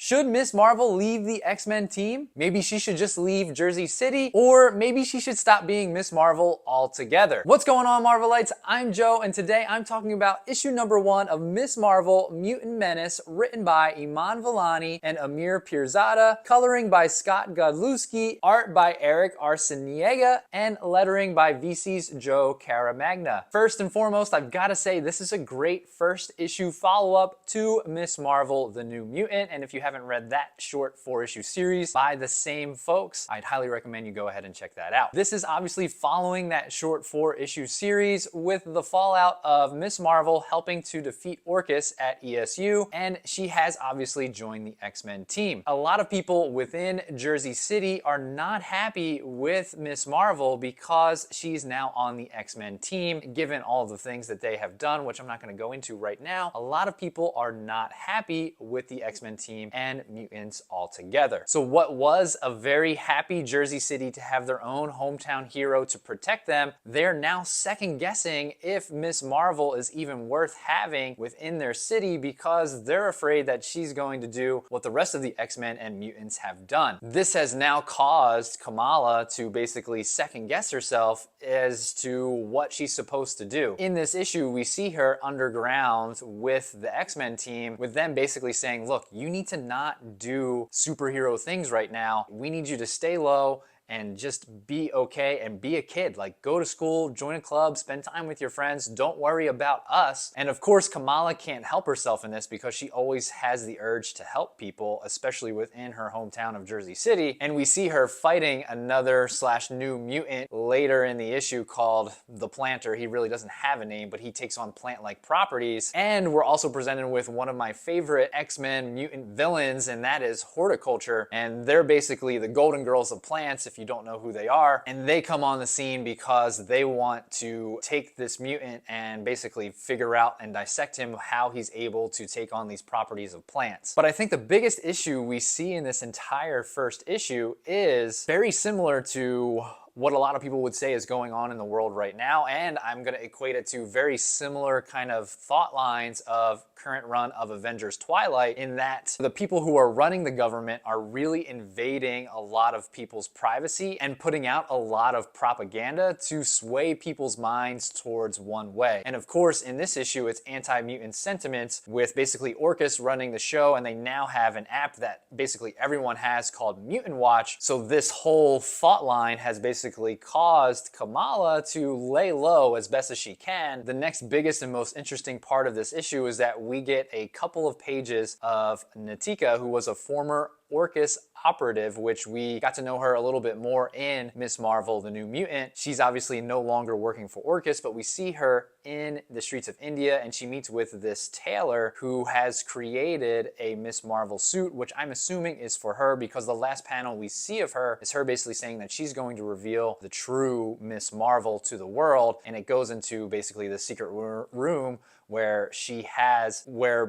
Should Miss Marvel leave the X-Men team? Maybe she should just leave Jersey City, or maybe she should stop being Miss Marvel altogether. What's going on, Marvelites? I'm Joe, and today I'm talking about issue number 1 of Miss Marvel Mutant Menace, written by Iman Vellani and Amir Pirzada, coloring by Scott Godlewski, art by Erick Arciniega, and lettering by VC's Joe Caramagna. First and foremost, I've got to say this is a great first issue follow-up to Miss Marvel the New Mutant, and if you haven't read that short 4-issue series by the same folks, I'd highly recommend you go ahead and check that out. This is obviously following that short 4-issue series with the fallout of Miss Marvel helping to defeat Orcus at ESU, and she has obviously joined the X-Men team. A lot of people within Jersey City are not happy with Miss Marvel because she's now on the X-Men team, given all the things that they have done, which I'm not going to go into right now. A lot of people are not happy with the X-Men team and mutants altogether. So what was a very happy Jersey City to have their own hometown hero to protect them, they're now second guessing if Miss Marvel is even worth having within their city because they're afraid that she's going to do what the rest of the X-Men and mutants have done. This has now caused Kamala to basically second guess herself as to what she's supposed to do. In this issue, we see her underground with the X-Men team, with them basically saying, look, you need to not do superhero things right now. We need you to stay low and just be okay and be a kid. Like, go to school, join a club, spend time with your friends, don't worry about us. And of course, Kamala can't help herself in this because she always has the urge to help people, especially within her hometown of Jersey City. And we see her fighting another / new mutant later in the issue called the Planter. He really doesn't have a name, but he takes on plant-like properties. And we're also presented with one of my favorite X-Men mutant villains, and that is Horticulture. And they're basically the Golden Girls of plants, if you don't know who they are, and they come on the scene because they want to take this mutant and basically figure out and dissect him, how he's able to take on these properties of plants. But I think the biggest issue we see in this entire first issue is very similar to what a lot of people would say is going on in the world right now, and I'm going to equate it to very similar kind of thought lines of current run of Avengers Twilight, in that the people who are running the government are really invading a lot of people's privacy and putting out a lot of propaganda to sway people's minds towards one way. And of course, in this issue, it's anti-mutant sentiments with basically Orcus running the show, and they now have an app that basically everyone has called Mutant Watch. So this whole thought line has basically caused Kamala to lay low as best as she can. The next biggest and most interesting part of this issue is that we get a couple of pages of Natika, who was a former Orcus operative, which we got to know her a little bit more in Miss Marvel the New Mutant. She's obviously no longer working for Orcus, but we see her in the streets of India, and she meets with this tailor who has created a Miss Marvel suit, which I'm assuming is for her, because the last panel we see of her is her basically saying that she's going to reveal the true Miss Marvel to the world, and it goes into basically the secret room where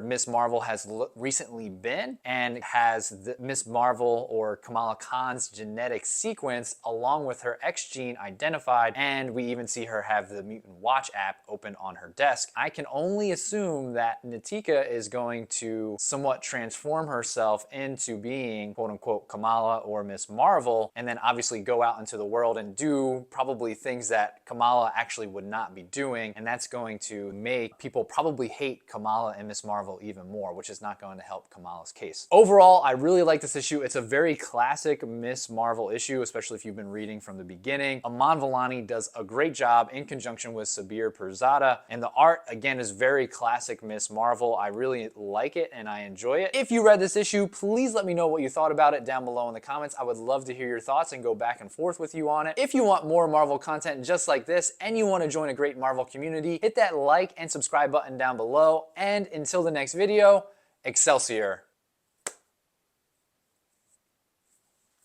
Miss Marvel has recently been, and has the Miss Marvel or Kamala Khan's genetic sequence along with her X gene identified, and we even see her have the Mutant Watch app open on her desk. I can only assume that Natika is going to somewhat transform herself into being quote-unquote Kamala or Miss Marvel, and then obviously go out into the world and do probably things that Kamala actually would not be doing, and that's going to make people probably hate Kamala and Miss Marvel even more, which is not going to help Kamala's case. Overall, I really like this issue. It's a very classic Miss Marvel issue, especially if you've been reading from the beginning. Iman Vellani does a great job in conjunction with Sabir Pirzada, and the art, again, is very classic Miss Marvel. I really like it and I enjoy it. If you read this issue, please let me know what you thought about it down below in the comments. I would love to hear your thoughts and go back and forth with you on it. If you want more Marvel content just like this and you want to join a great Marvel community, hit that like and subscribe button down below. And until the next video, Excelsior.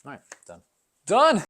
All right, done. Done!